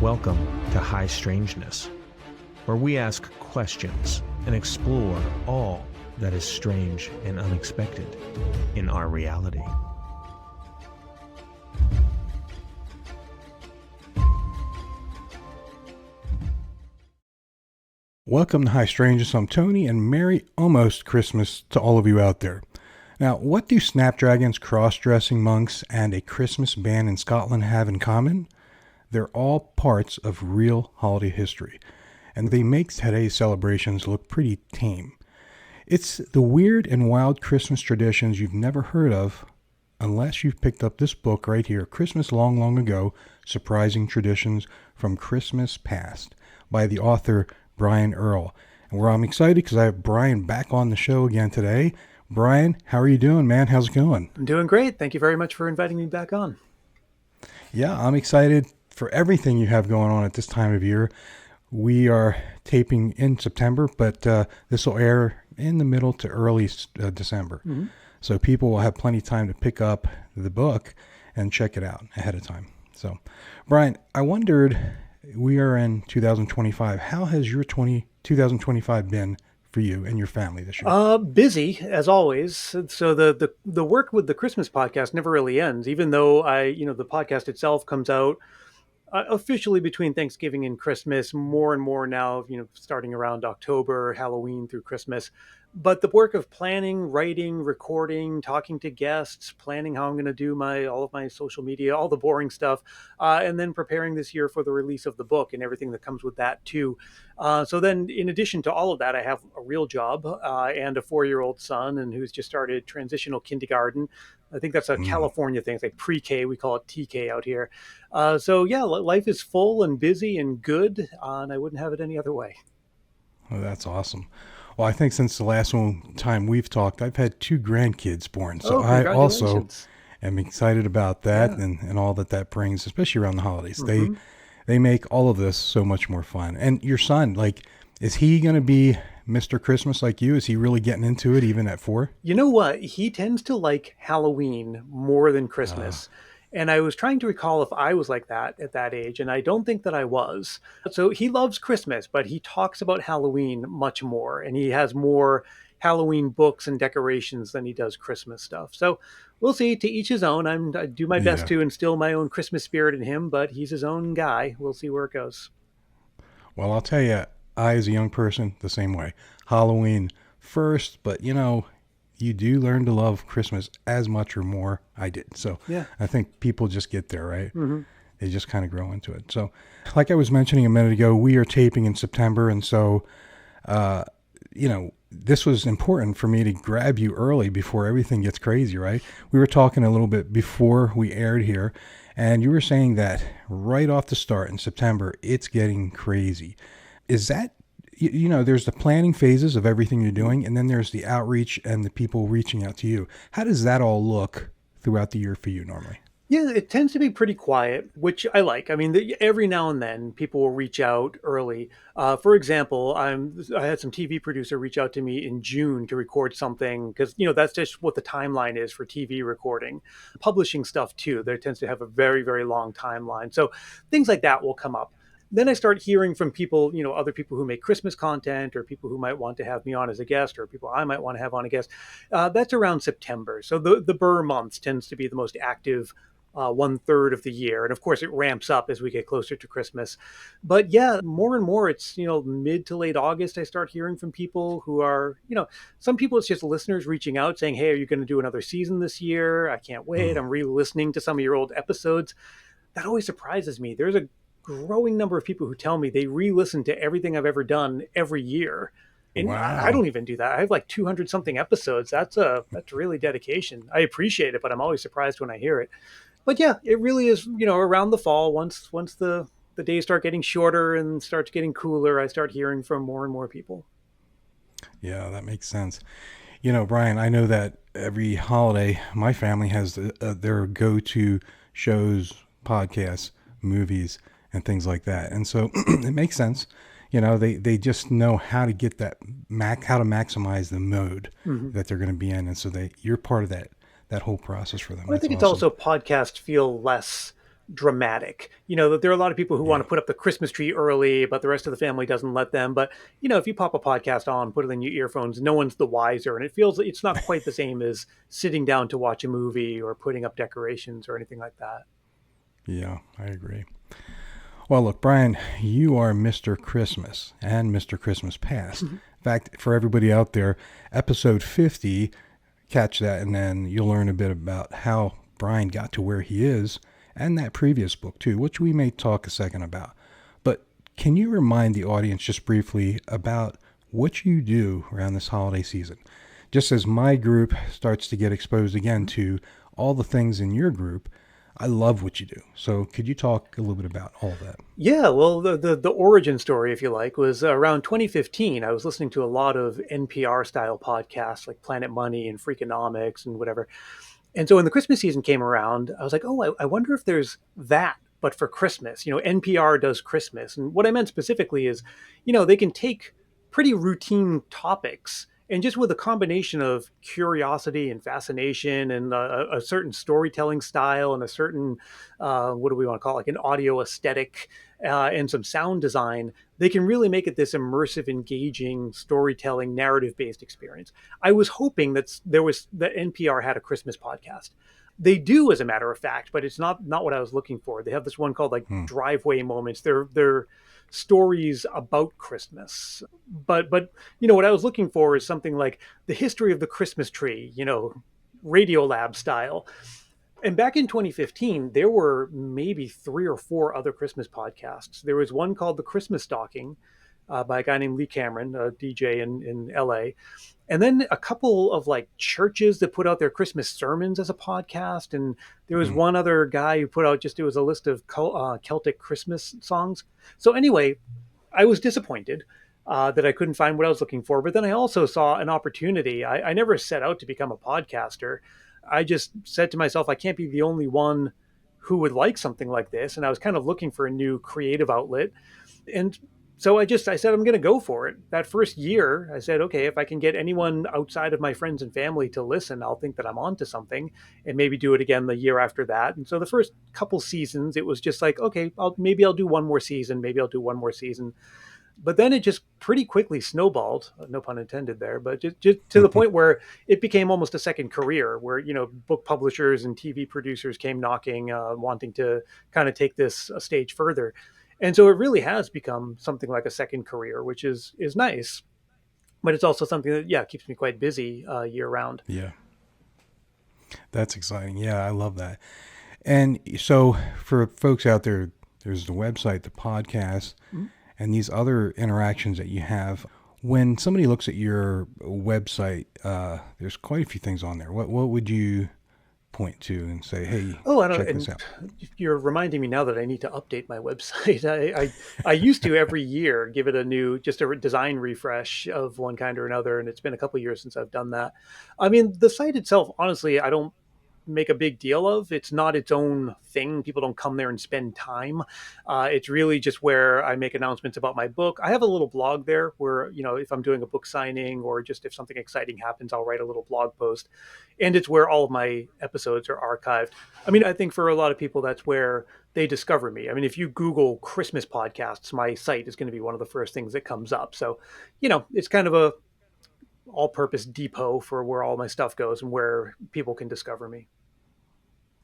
Welcome to High Strangeness, where we ask questions and explore all that is strange and unexpected in our reality. Welcome to High Strangeness. I'm Tony, and Merry almost Christmas to all of you out there. Now, what do snapdragons, cross-dressing monks, and a Christmas band in Scotland have in common? They're all parts of real holiday history, and they make today's celebrations look pretty tame. It's the weird and wild Christmas traditions you've never heard of unless you've picked up this book right here, Christmas Long, Long Ago, Surprising Traditions from Christmas Past, by the author Brian Earl. And I'm excited because I have Brian back on the show again today. Brian, how are you doing, man? How's it going? I'm doing great. Thank you very much for inviting me back on. Yeah, I'm excited for everything you have going on at this time of year. We are taping in September, but this will air in the middle to early December. Mm-hmm. So people will have plenty of time to pick up the book and check it out ahead of time. So, Brian, I wondered, we are in 2025. How has your 2025 been for you and your family this year? Busy as always. So the work with the Christmas podcast never really ends, even though the podcast itself comes out officially between Thanksgiving and Christmas, more and more now, starting around October, Halloween through Christmas. But the work of planning, writing, recording, talking to guests, planning how I'm going to do all of my social media, all the boring stuff, and then preparing this year for the release of the book and everything that comes with that too. So then, in addition to all of that, I have a real job and a 4-year-old son, and who's just started transitional kindergarten. I think that's a California thing. It's like pre-K. We call it TK out here. So yeah, life is full and busy and good, and I wouldn't have it any other way. Oh, that's awesome. Well, I think since the last time we've talked, I've had 2 grandkids born. So I also am excited about that and all that brings, especially around the holidays. Mm-hmm. They make all of this so much more fun. And your son, is he going to be Mr. Christmas like you? Is he really getting into it even at 4? You know what? He tends to like Halloween more than Christmas. And I was trying to recall if I was like that at that age, and I don't think that I was. So he loves Christmas, but he talks about Halloween much more, and he has more Halloween books and decorations than he does Christmas stuff. So we'll see. To each his own. I do my best to instill my own Christmas spirit in him, but he's his own guy. We'll see where it goes. Well, I'll tell you, I, as a young person, the same way. Halloween first, but you do learn to love Christmas as much or more. I did. So yeah. I think people just get there, right? Mm-hmm. They just kind of grow into it. So like I was mentioning a minute ago, we are taping in September. And so, this was important for me to grab you early before everything gets crazy, right? We were talking a little bit before we aired here, and you were saying that right off the start in September, it's getting crazy. Is that, there's the planning phases of everything you're doing, and then there's the outreach and the people reaching out to you. How does that all look throughout the year for you normally? Yeah, it tends to be pretty quiet, which I like. I mean, every now and then people will reach out early. For example, I had some TV producer reach out to me in June to record something because, that's just what the timeline is for TV recording. Publishing stuff too, there tends to have a very, very long timeline. So things like that will come up. Then I start hearing from people, other people who make Christmas content or people who might want to have me on as a guest or people I might want to have on a guest. That's around September. So the Burr months tends to be the most active 1/3 of the year. And of course, it ramps up as we get closer to Christmas. But yeah, more and more, it's, mid to late August, I start hearing from people who are, some people it's just listeners reaching out saying, hey, are you going to do another season this year? I can't wait. I'm re-listening to some of your old episodes. That always surprises me. There's a growing number of people who tell me they re-listen to everything I've ever done every year. And wow. I don't even do that. I have like 200 something episodes. That's really dedication. I appreciate it, but I'm always surprised when I hear it. But yeah, it really is, around the fall, once the days start getting shorter and starts getting cooler, I start hearing from more and more people. Yeah, that makes sense. Brian, I know that every holiday, my family has their go-to shows, podcasts, movies, and things like that. And so it makes sense. They just know how to get that, how to maximize the mode that they're going to be in. And so you're part of that whole process for them. I think it's also podcasts feel less dramatic. That there are a lot of people who want Yeah. to put up the Christmas tree early, but the rest of the family doesn't let them. But, if you pop a podcast on, put it in your earphones, no one's the wiser. And it feels like it's not quite the same as sitting down to watch a movie or putting up decorations or anything like that. Yeah, I agree. Well, look, Brian, you are Mr. Christmas and Mr. Christmas Past. In fact, for everybody out there, episode 50, catch that, and then you'll learn a bit about how Brian got to where he is, and that previous book, too, which we may talk a second about. But can you remind the audience just briefly about what you do around this holiday season? Just as my group starts to get exposed again to all the things in your group, I love what you do. So could you talk a little bit about all that? Yeah, well, the origin story, if you like, was around 2015. I was listening to a lot of NPR-style podcasts like Planet Money and Freakonomics and whatever. And so when the Christmas season came around, I was like, oh, I wonder if there's that, but for Christmas. NPR does Christmas. And what I meant specifically is, they can take pretty routine topics and just with a combination of curiosity and fascination and a certain storytelling style and a certain, what do we want to call it, like an audio aesthetic and some sound design, they can really make it this immersive, engaging, storytelling, narrative-based experience. I was hoping that NPR had a Christmas podcast. They do, as a matter of fact, but it's not what I was looking for. They have this one called like Driveway Moments. They're stories about Christmas. But what I was looking for is something like the history of the Christmas tree, Radiolab style. And back in 2015, there were maybe 3 or 4 other Christmas podcasts. There was one called The Christmas Stocking by a guy named Lee Cameron, a DJ in LA. And then a couple of like churches that put out their Christmas sermons as a podcast. And there was one other guy who put out it was a list of Celtic Christmas songs. So anyway, I was disappointed that I couldn't find what I was looking for. But then I also saw an opportunity. I never set out to become a podcaster. I just said to myself, I can't be the only one who would like something like this. And I was kind of looking for a new creative outlet. And so I said, I'm going to go for it. That first year, I said, okay, if I can get anyone outside of my friends and family to listen, I'll think that I'm onto something and maybe do it again the year after that. And so the first couple seasons, it was just like, okay, maybe I'll do one more season. Maybe I'll do one more season. But then it just pretty quickly snowballed, no pun intended there, but just to the point where it became almost a second career where, book publishers and TV producers came knocking, wanting to kind of take this a stage further. And so it really has become something like a second career, which is nice, but it's also something that, keeps me quite busy year round. Yeah. That's exciting. Yeah, I love that. And so for folks out there, there's the website, the podcast, and these other interactions that you have. When somebody looks at your website, there's quite a few things on there. What would you point to and say, hey, check this out? You're reminding me now that I need to update my website. I used to every year give it just a design refresh of one kind or another, and it's been a couple of years since I've done that. I mean, the site itself, honestly, I don't make a big deal of. It's not its own thing. People don't come there and spend time. It's really just where I make announcements about my book. I have a little blog there where, if I'm doing a book signing or just if something exciting happens, I'll write a little blog post. And it's where all of my episodes are archived. I mean, I think for a lot of people, that's where they discover me. I mean, if you Google Christmas podcasts, my site is going to be one of the first things that comes up. So, it's kind of a all-purpose depot for where all my stuff goes and where people can discover me.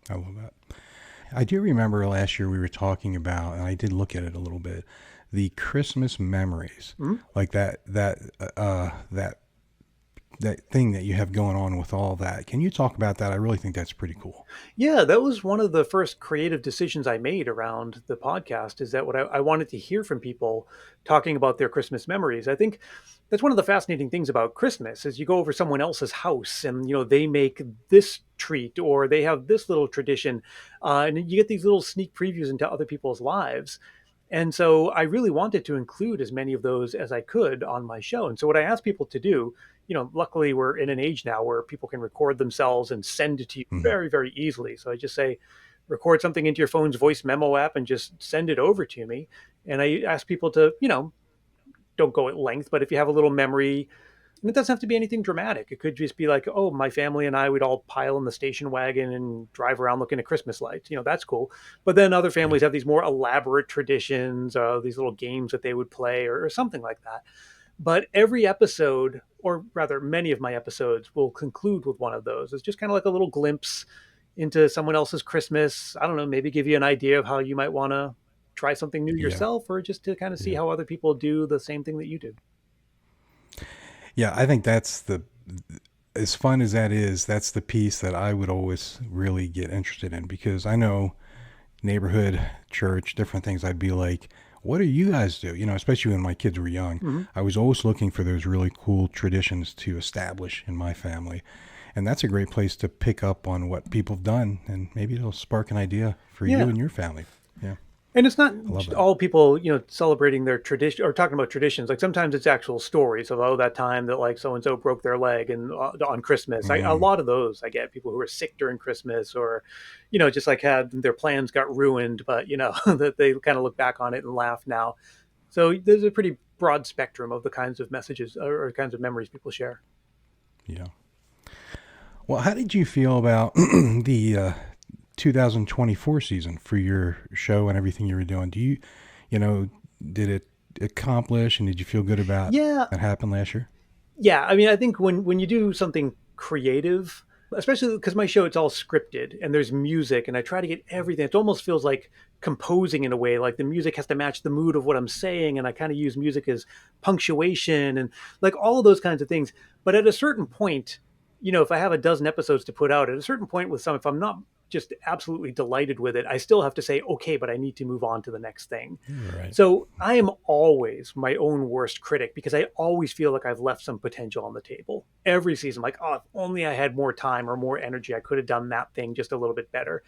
I love that. I do remember last year we were talking about, and I did look at it a little bit, the Christmas memories, like that thing that you have going on with all that. Can you talk about that? I really think that's pretty cool. Yeah, that was one of the first creative decisions I made around the podcast, is that what I wanted to hear from people talking about their Christmas memories. I think that's one of the fascinating things about Christmas is you go over someone else's house and, they make this treat or they have this little tradition and you get these little sneak previews into other people's lives. And so I really wanted to include as many of those as I could on my show. And so what I asked people to do, luckily we're in an age now where people can record themselves and send it to you very, very easily. So I just say, record something into your phone's voice memo app and just send it over to me. And I ask people to, don't go at length, but if you have a little memory, And it doesn't have to be anything dramatic. It could just be like, oh, my family and I would all pile in the station wagon and drive around looking at Christmas lights. That's cool. But then other Yeah. families have these more elaborate traditions, these little games that they would play or something like that. But every episode, or rather many of my episodes, will conclude with one of those. It's just kind of like a little glimpse into someone else's Christmas. I don't know, maybe give you an idea of how you might want to try something new Yeah. yourself, or just to kind of see Yeah. how other people do the same thing that you do. Yeah, I think as fun as that is, that's the piece that I would always really get interested in, because I know neighborhood, church, different things. I'd be like, what do you guys do? Especially when my kids were young, Mm-hmm. I was always looking for those really cool traditions to establish in my family. And that's a great place to pick up on what people have done, and maybe it'll spark an idea for you Yeah. and your family. Yeah. And it's not love just that. all people, celebrating their tradition or talking about traditions. Like sometimes it's actual stories of, oh, that time that like so and so broke their leg and on Christmas. A Mm, lot of those I get people who are sick during Christmas, or, just like had their plans got ruined, but that they kind of look back on it and laugh now. So there's a pretty broad spectrum of the kinds of messages or kinds of memories people share. yeah. Well, how did you feel about the 2024 season for your show and everything you were doing? Did it accomplish, and did you feel good about Yeah, that happened last year? Yeah, I mean, I think when you do something creative, especially because my show, it's all scripted and there's music, and I try to get everything. It almost feels like composing in a way, like the music has to match the mood of what I'm saying, and I kind of use music as punctuation and like all of those kinds of things. But at a certain point, if I have a dozen episodes to put out, at a certain point with some, if I'm not just absolutely delighted with it, I still have to say, okay, but I need to move on to the next thing. Right. So I am always my own worst critic, because I always feel like I've left some potential on the table. Every season, like, oh, if only I had more time or more energy, I could have done that thing just a little bit better.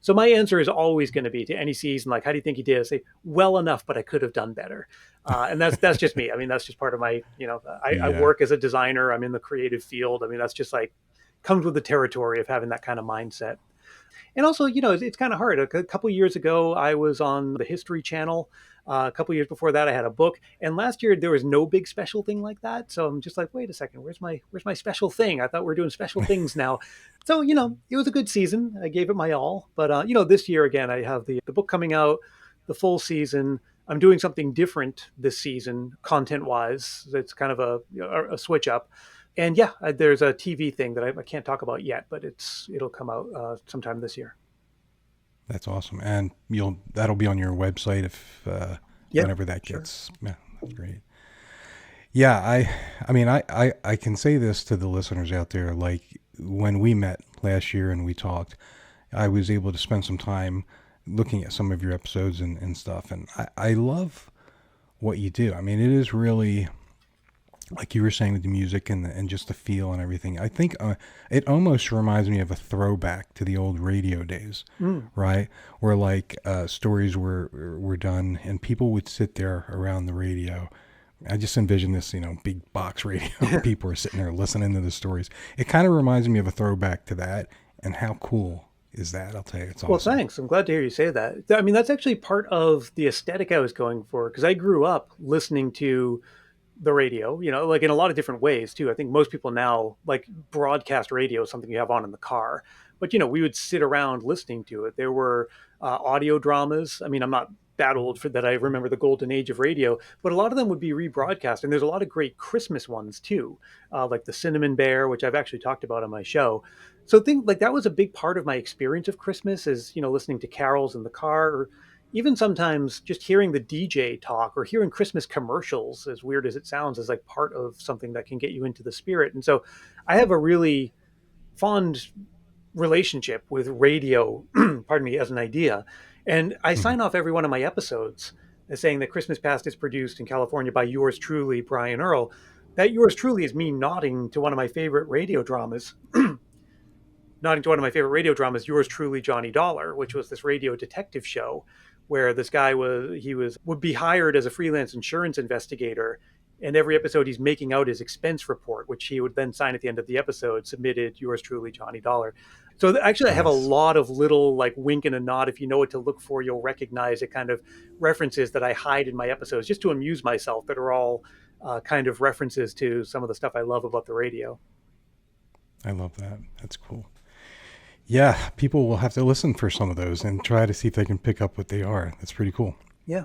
So my answer is always going to be to any season, like, how do you think you did? I say, well enough, but I could have done better. And that's just me. I mean, that's just part of my, I Yeah. work as a designer. I'm in the creative field. I mean, that's just like comes with the territory of having that kind of mindset. And also, it's kind of hard. A couple of years ago, I was on the History Channel. A couple of years before that, I had a book. And last year, there was no big special thing like that. So I'm just like, wait a second, where's my special thing? I thought we were doing special things now. So it was a good season. I gave it my all. But this year again, I have the book coming out, the full season. I'm doing something different this season, content wise. It's kind of a switch up. And yeah, there's a TV thing that I can't talk about yet, but it'll come out sometime this year. That's awesome. And that'll be on your website if Yeah, whenever that sure. gets. Yeah, that's great. Yeah, I mean, I can say this to the listeners out there. Like when we met last year and we talked, I was able to spend some time looking at some of your episodes and stuff. And I love what you do. I mean, it is really, like you were saying, with the music and just the feel and everything. I think it almost reminds me of a throwback to the old radio days, Mm. right? Where like stories were done and people would sit there around the radio. I just envision this, big box radio. People are sitting there listening to the stories. It kind of reminds me of a throwback to that. And how cool is that? I'll tell you, it's Well, awesome. thanks. I'm glad to hear you say that. I mean, that's actually part of the aesthetic I was going for, because I grew up listening to the radio, like in a lot of different ways too. I think most people now like broadcast radio is something you have on in the car, but we would sit around listening to it. There were audio dramas. I mean, I'm not that old for that. I remember the golden age of radio, but a lot of them would be rebroadcast. And there's a lot of great Christmas ones too, like the Cinnamon Bear, which I've actually talked about on my show. So think like that was a big part of my experience of Christmas is, listening to carols in the car, or even sometimes just hearing the DJ talk or hearing Christmas commercials, as weird as it sounds, is like part of something that can get you into the spirit. And so I have a really fond relationship with radio, pardon me, as an idea. And I Mhm. sign off every one of my episodes as saying that Christmas Past is produced in California by yours truly, Brian Earl. That yours truly is me nodding to one of my favorite radio dramas, yours truly, Johnny Dollar, which was this radio detective show where this guy would be hired as a freelance insurance investigator, and every episode he's making out his expense report, which he would then sign at the end of the episode, submitted yours truly, Johnny Dollar. So actually I have a Nice. lot of little like wink and a nod. If you know what to look for, you'll recognize it, kind of references that I hide in my episodes just to amuse myself, that are all kind of references to some of the stuff I love about the radio. I love that. That's cool. Yeah, people will have to listen for some of those and try to see if they can pick up what they are. That's pretty cool. Yeah.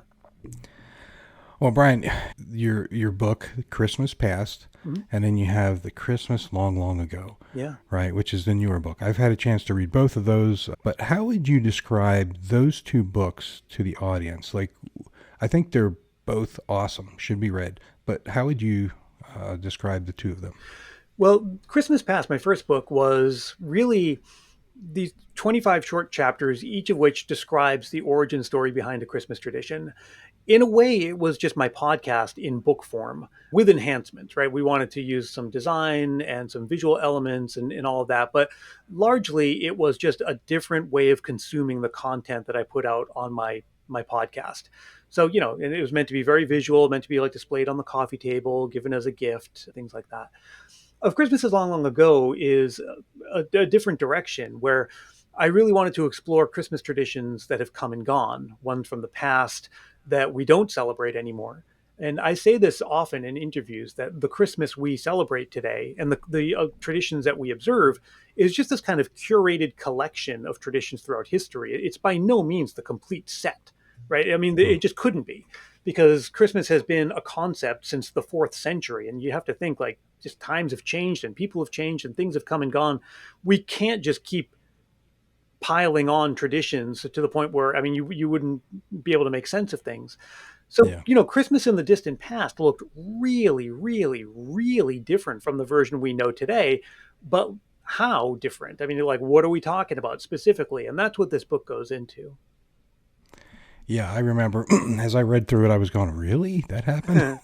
Well, Brian, your book, Christmas Past, Mm-hmm. and then you have The Christmas Long, Long Ago. Yeah. Right, which is the newer book. I've had a chance to read both of those, but how would you describe those two books to the audience? Like, I think they're both awesome, should be read, but how would you describe the two of them? Well, Christmas Past, my first book, was really these 25 short chapters, each of which describes the origin story behind a Christmas tradition. In a way, it was just my podcast in book form with enhancements, right? We wanted to use some design and some visual elements and all of that, but largely it was just a different way of consuming the content that I put out on my podcast. So, and it was meant to be very visual, meant to be like displayed on the coffee table, given as a gift, things like that. Of Christmases Long, Long Ago is a different direction where I really wanted to explore Christmas traditions that have come and gone, ones from the past that we don't celebrate anymore. And I say this often in interviews that the Christmas we celebrate today and the traditions that we observe is just this kind of curated collection of traditions throughout history. It's by no means the complete set, right? I mean, it just couldn't be, because Christmas has been a concept since the 4th century. And you have to think, like, just times have changed and people have changed and things have come and gone. We can't just keep piling on traditions to the point where, I mean, you wouldn't be able to make sense of things. So, Yeah. Christmas in the distant past looked really, really, really different from the version we know today. But how different? I mean, like, what are we talking about specifically? And that's what this book goes into. Yeah, I remember as I read through it, I was going, really? That happened?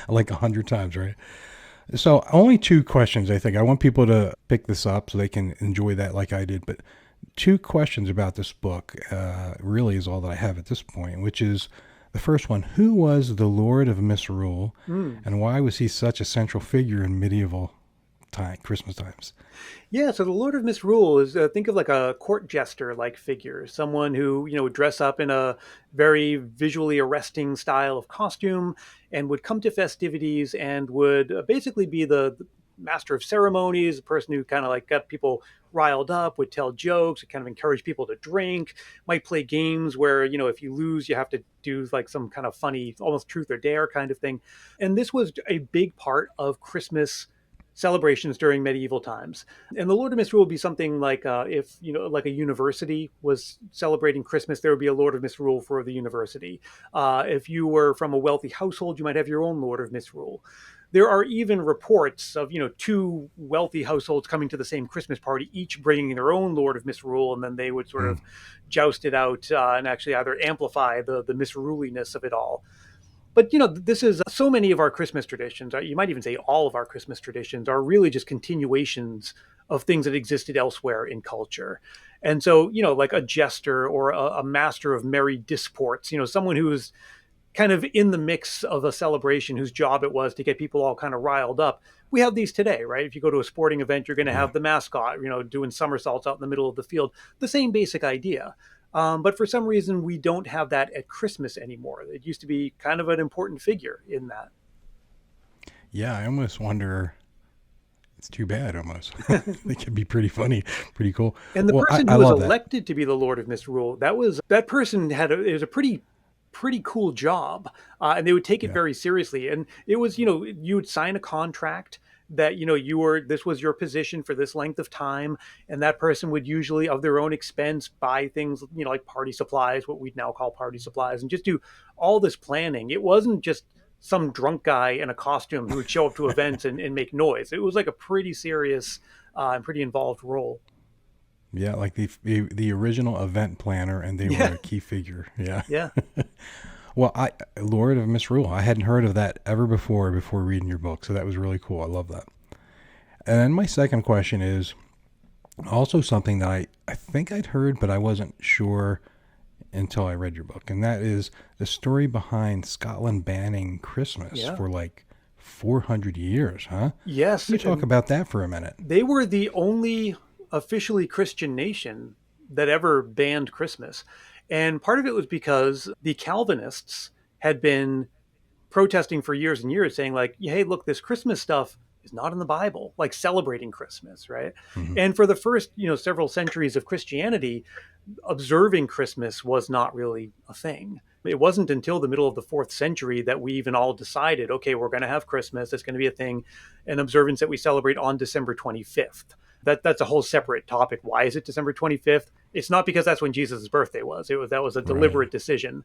Like 100 times, right? So only 2 questions, I think. I want people to pick this up so they can enjoy that like I did. But 2 questions about this book really is all that I have at this point, which is the first one: who was the Lord of Misrule, and why was he such a central figure in medieval Christmas times? Yeah, so the Lord of Misrule is, think of like a court jester-like figure, someone who, would dress up in a very visually arresting style of costume and would come to festivities and would basically be the master of ceremonies, the person who kind of like got people riled up, would tell jokes, would kind of encourage people to drink, might play games where, if you lose, you have to do like some kind of funny, almost truth or dare kind of thing. And this was a big part of Christmas celebrations during medieval times. And the Lord of Misrule would be something like if, like a university was celebrating Christmas, there would be a Lord of Misrule for the university. If you were from a wealthy household, you might have your own Lord of Misrule. There are even reports of, 2 wealthy households coming to the same Christmas party, each bringing their own Lord of Misrule, and then they would sort of joust it out and actually either amplify the misruliness of it all. But, this is so many of our Christmas traditions, you might even say all of our Christmas traditions, are really just continuations of things that existed elsewhere in culture. And so, like a jester or a master of merry disports, someone who is kind of in the mix of a celebration whose job it was to get people all kind of riled up. We have these today, right? If you go to a sporting event, you're going to have the mascot, doing somersaults out in the middle of the field. The same basic idea. But for some reason, we don't have that at Christmas anymore. It used to be kind of an important figure in that. Yeah, I almost wonder. It's too bad, almost. It could be pretty funny, pretty cool. And the person I who was love that. elected to be the Lord of Misrule, that person it was a pretty cool job, and they would take it very seriously. And it was, you would sign a contract that, this was your position for this length of time. And that person would usually, of their own expense, buy things, like party supplies, what we'd now call party supplies, and just do all this planning. It wasn't just some drunk guy in a costume who would show up to events and make noise. It was like a pretty serious and pretty involved role. Yeah, like the original event planner, and they were a key figure. Yeah. Yeah. Well, Lord of Misrule, I hadn't heard of that ever before reading your book, so that was really cool. I love that. And then my second question is also something that I think I'd heard, but I wasn't sure until I read your book, and that is the story behind Scotland banning Christmas for like 400 years, huh? Yes. Can you talk about that for a minute? They were the only officially Christian nation that ever banned Christmas. And part of it was because the Calvinists had been protesting for years and years, saying like, hey, look, this Christmas stuff is not in the Bible, like celebrating Christmas, right? Hmm. And for the first, several centuries of Christianity, observing Christmas was not really a thing. It wasn't until the middle of the fourth century that we even all decided, okay, we're going to have Christmas. It's going to be a thing, an observance that we celebrate on December 25th. That's a whole separate topic. Why is it December 25th? It's not because that's when Jesus' birthday was. That was a Right. deliberate decision.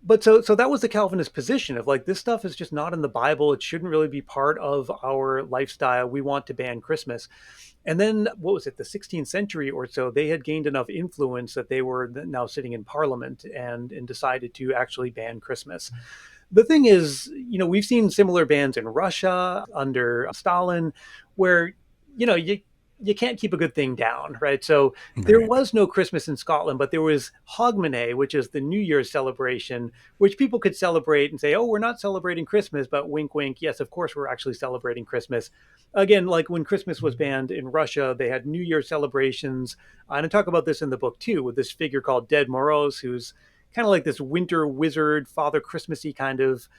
But so that was the Calvinist position of like, this stuff is just not in the Bible. It shouldn't really be part of our lifestyle. We want to ban Christmas. And then, what was it, the 16th century or so, they had gained enough influence that they were now sitting in Parliament and decided to actually ban Christmas. The thing is, we've seen similar bans in Russia under Stalin, where, you can't keep a good thing down, right? So there Right. was no Christmas in Scotland, but there was Hogmanay, which is the New Year's celebration, which people could celebrate and say, oh, we're not celebrating Christmas, but wink, wink. Yes, of course, we're actually celebrating Christmas. Again, like when Christmas was banned in Russia, they had New Year's celebrations. And I talk about this in the book too, with this figure called Ded Moroz, who's kind of like this winter wizard, Father Christmassy kind of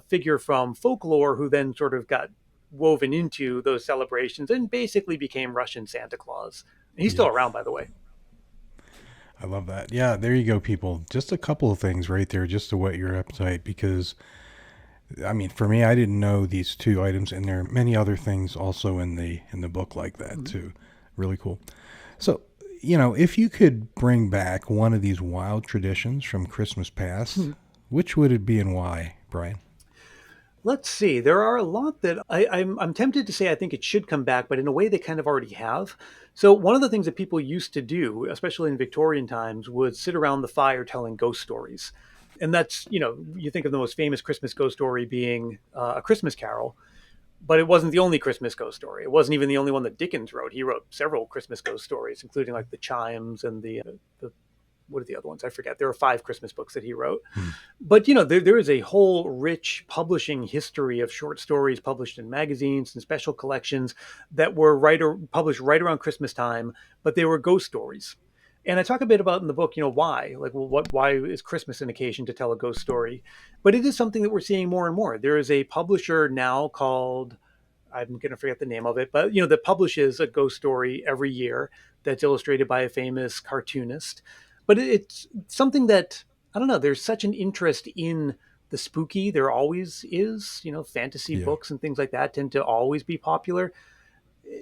figure from folklore, who then sort of got woven into those celebrations and basically became Russian Santa Claus. He's still Yeah. around, by the way. I love that. Yeah, there you go, people. Just a couple of things right there just to whet your appetite because, I mean, for me, I didn't know these two items, and there are many other things also in the book like that Mhm. too. Really cool. So, if you could bring back one of these wild traditions from Christmas past, which would it be and why, Brian? Let's see. There are a lot that I'm tempted to say I think it should come back, but in a way they kind of already have. So one of the things that people used to do, especially in Victorian times, was sit around the fire telling ghost stories. And that's, you think of the most famous Christmas ghost story being A Christmas Carol, but it wasn't the only Christmas ghost story. It wasn't even the only one that Dickens wrote. He wrote several Christmas ghost stories, including like the Chimes and the what are the other ones? I forget. There are 5 Christmas books that he wrote. Hmm. But there is a whole rich publishing history of short stories published in magazines and special collections that were published right around Christmas time, but they were ghost stories. And I talk a bit about in the book, why, like, well, why is Christmas an occasion to tell a ghost story? But it is something that we're seeing more and more. There is a publisher now called, I'm going to forget the name of it, but that publishes a ghost story every year that's illustrated by a famous cartoonist. But it's something that, I don't know, there's such an interest in the spooky. There always is, fantasy Yeah. books and things like that tend to always be popular.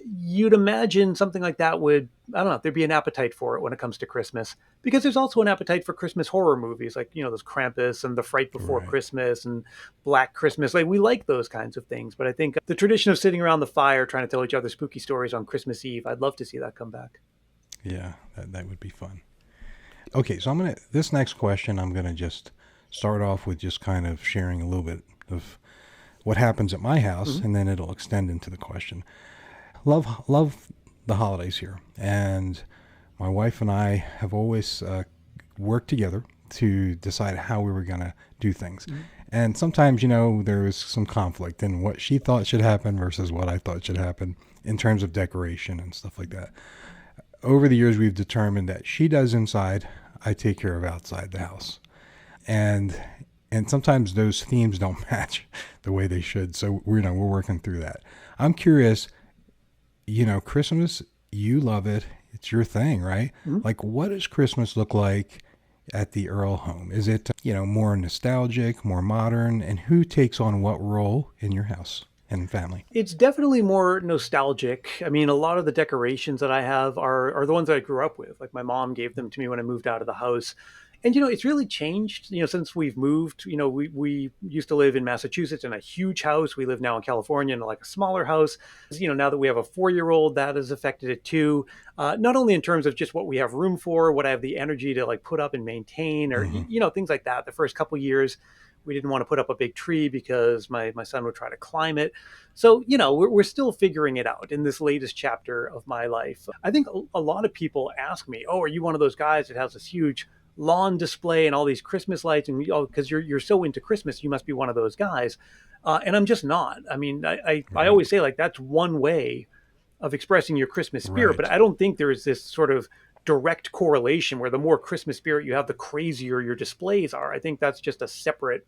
You'd imagine something like that would, I don't know, there'd be an appetite for it when it comes to Christmas, because there's also an appetite for Christmas horror movies, like, those Krampus and The Fright Before Right. Christmas and Black Christmas. Like, we like those kinds of things. But I think the tradition of sitting around the fire trying to tell each other spooky stories on Christmas Eve, I'd love to see that come back. Yeah, that would be fun. Okay, so this next question, I'm gonna just start off with just kind of sharing a little bit of what happens at my house, Mm-hmm. and then it'll extend into the question. Love the holidays here, and my wife and I have always worked together to decide how we were gonna do things. Mm-hmm. And sometimes, there was some conflict in what she thought should happen versus what I thought should happen in terms of decoration and stuff like that. Over the years, we've determined that she does inside, I take care of outside the house. And sometimes those themes don't match the way they should. So we're working through that. I'm curious, Christmas, you love it. It's your thing, right? Mm-hmm. Like, what does Christmas look like at the Earl home? Is it, more nostalgic, more modern? And who takes on what role in your house and family? It's definitely more nostalgic. I mean, a lot of the decorations that I have are the ones that I grew up with. Like, my mom gave them to me when I moved out of the house. And, it's really changed, since we've moved. We used to live in Massachusetts in a huge house. We live now in California in like a smaller house. Now that we have a 4-year-old, that has affected it too. Not only in terms of just what we have room for, what I have the energy to like put up and maintain, or, Mm-hmm. things like that. The first couple years, we didn't want to put up a big tree because my son would try to climb it. So, we're still figuring it out in this latest chapter of my life. I think a lot of people ask me, oh, are you one of those guys that has this huge lawn display and all these Christmas lights? And because you're so into Christmas, you must be one of those guys. And I'm just not. I mean, I Right. always say like that's one way of expressing your Christmas spirit, but Right. I don't think there is this sort of direct correlation where the more Christmas spirit you have, the crazier your displays are. I think that's just a separate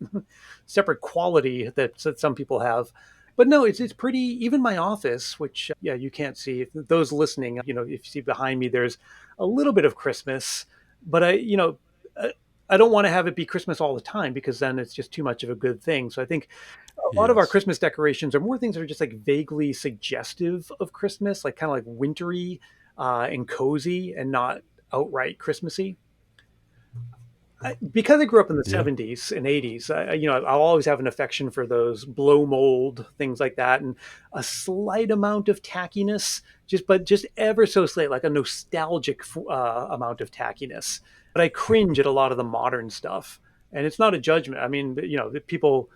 separate quality that some people have. But no, it's pretty. Even my office, which yeah, you can't see. If those listening, if you see behind me, there's a little bit of Christmas, but uh, I don't want to have it be Christmas all the time because then it's just too much of a good thing. So I think a lot of our Yes. Christmas decorations are more things that are just like vaguely suggestive of Christmas, like kind of like wintry and cozy, and not outright Christmassy. Because I grew up in the Yeah. 70s and 80s, I'll always have an affection for those blow mold things like that, and a slight amount of tackiness, but just ever so slight, like a nostalgic amount of tackiness. But I cringe at a lot of the modern stuff, and it's not a judgment. I mean, the people,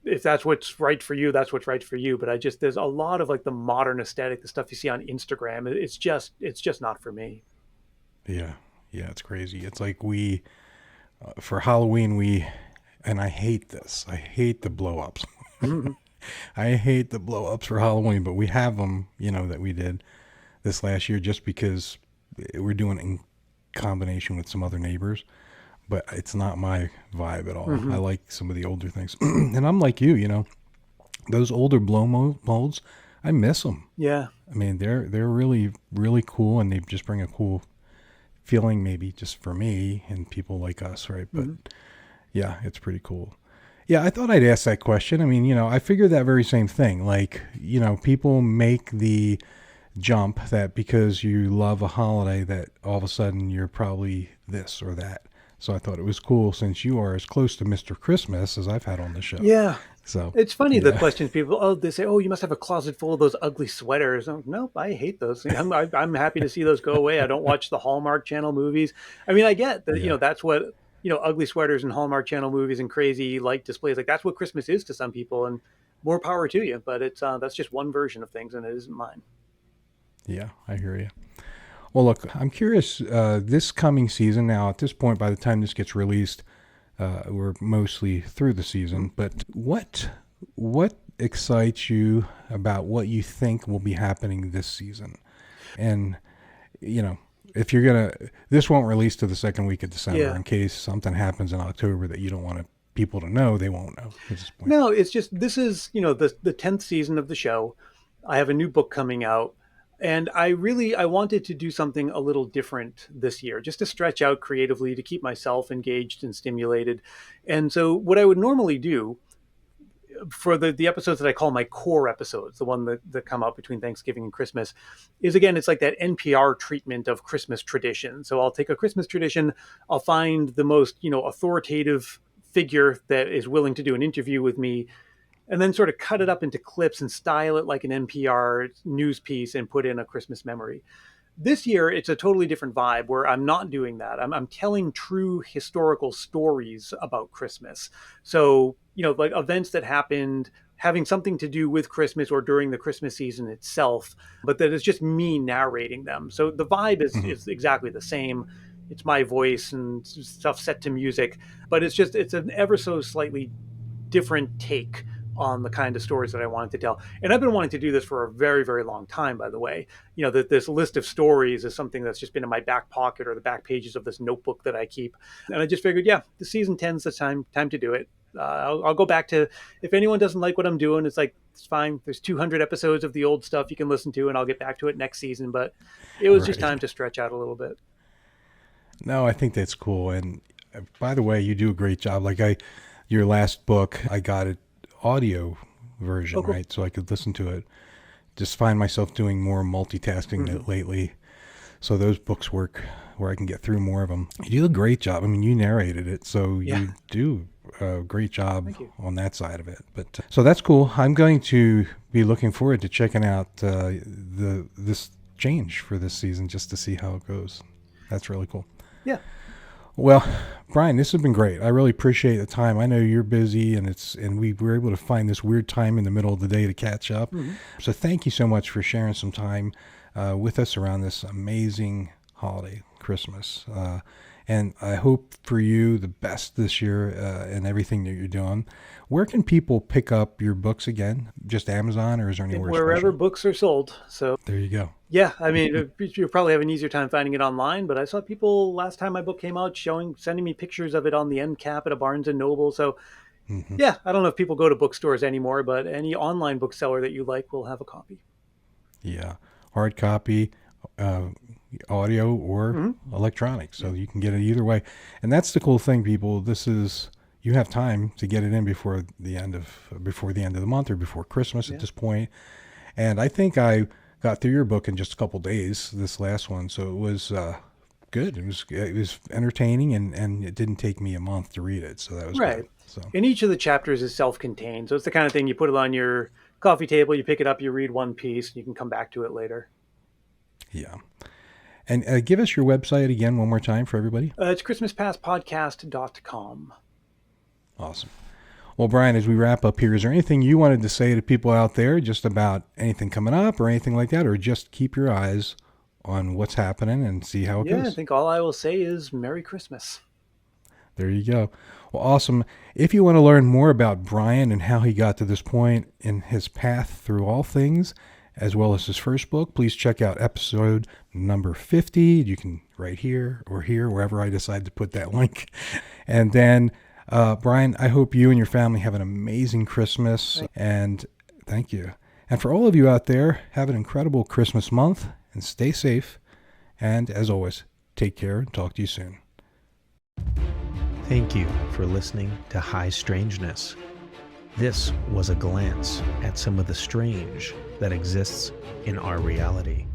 if that's what's right for you, that's what's right for you. But there's a lot of like the modern aesthetic, the stuff you see on Instagram. It's just not for me. Yeah. Yeah. It's crazy. It's like for Halloween, and I hate this. I hate the blow ups. Mhm. I hate the blow ups for Halloween, but we have them, that we did this last year just because we're doing it in combination with some other neighbors, but it's not my vibe at all. I Mhm. like some of the older things. And I'm like you, those older molds, I miss them. Yeah. I mean, they're really, really cool, and they just bring a cool feeling, maybe just for me and people like us, right? But Mhm. yeah, it's pretty cool. Yeah, I thought I'd ask that question. I mean, I figured that very same thing. Like, people make the jump that because you love a holiday that all of a sudden you're probably this or that. So I thought it was cool since you are as close to Mr. Christmas as I've had on the show. Yeah. So, It's funny the yeah. questions people, they say, oh, you must have a closet full of those ugly sweaters. Oh, nope, I hate those. I'm happy to see those go away. I don't watch the Hallmark Channel movies. I mean, I get that, Yeah. that's what, ugly sweaters and Hallmark Channel movies and crazy light displays, like that's what Christmas is to some people, and more power to you. But that's just one version of things, and it isn't mine. Yeah, I hear you. Well, look, I'm curious, this coming season now, at this point, by the time this gets released, we're mostly through the season, but what excites you about what you think will be happening this season? And, if you're going to, this won't release to the second week of December Yeah. in case something happens in October that you don't want people to know, they won't know at this point. No, it's just this is the 10th season of the show. I have a new book coming out, and I wanted to do something a little different this year, just to stretch out creatively, to keep myself engaged and stimulated. And so what I would normally do for the episodes that I call my core episodes, the one that come out between Thanksgiving and Christmas, is again, it's like that NPR treatment of Christmas tradition. So I'll take a Christmas tradition, I'll find the most, authoritative figure that is willing to do an interview with me, and then sort of cut it up into clips and style it like an NPR news piece and put in a Christmas memory. This year, it's a totally different vibe where I'm not doing that. I'm telling true historical stories about Christmas. So, like events that happened having something to do with Christmas or during the Christmas season itself, but that is just me narrating them. So the vibe Mhm. is exactly the same. It's my voice and stuff set to music, but it's an ever so slightly different take on the kind of stories that I wanted to tell. And I've been wanting to do this for a very, very long time, by the way. That this list of stories is something that's just been in my back pocket or the back pages of this notebook that I keep. And I just figured, yeah, the season 10's the time to do it. I'll go back to, if anyone doesn't like what I'm doing, it's like, it's fine. There's 200 episodes of the old stuff you can listen to, and I'll get back to it next season. But it was just Right. time to stretch out a little bit. No, I think that's cool. And by the way, you do a great job. Your last book, I got it audio version, Oh, cool. right? So I could listen to it. Just find myself doing more multitasking Mhm. lately. So those books work where I can get through more of them. You do a great job. I mean, you narrated it, so Yeah. you do a great job Thank you. on that side of it. But so that's cool. I'm going to be looking forward to checking out this change for this season just to see how it goes. That's really cool. Yeah. Well, Brian, this has been great. I really appreciate the time. I know you're busy, and we were able to find this weird time in the middle of the day to catch up. Mhm. So thank you so much for sharing some time with us around this amazing holiday, Christmas. And I hope for you the best this year and everything that you're doing. Where can people pick up your books again? Just Amazon, or is there anywhere Wherever special? books are sold. So There you go. yeah, I mean, you'll probably have an easier time finding it online, but I saw people last time my book came out sending me pictures of it on the end cap at a Barnes and Noble. So Hmm. yeah, I don't know if people go to bookstores anymore, but any online bookseller that you like will have a copy. Yeah. Hard copy, uh, audio, or Hmm. electronic. So you can get it either way. And that's the cool thing, people. You have time to get it in before the end of the month or before Christmas at this point. And I think I got through your book in just a couple days, this last one. So it was good. It was entertaining, and it didn't take me a month to read it. So that was Right. good. So And each of the chapters is self-contained. So it's the kind of thing you put it on your coffee table, you pick it up, you read one piece, and you can come back to it later. yeah. And give us your website again one more time for everybody. It's ChristmasPastPodcast.com. Awesome. Well, Brian, as we wrap up here, is there anything you wanted to say to people out there just about anything coming up or anything like that, or just keep your eyes on what's happening and see how it Yeah, I goes? think all I will say is Merry Christmas. There you go. Well, awesome. If you want to learn more about Brian and how he got to this point in his path through all things, as well as his first book, please check out episode number 50. You can right here or here, wherever I decide to put that link. And then, Brian, I hope you and your family have an amazing Christmas. And thank you. And for all of you out there, have an incredible Christmas month and stay safe. And as always, take care and talk to you soon. Thank you for listening to High Strangeness. This was a glance at some of the strange that exists in our reality.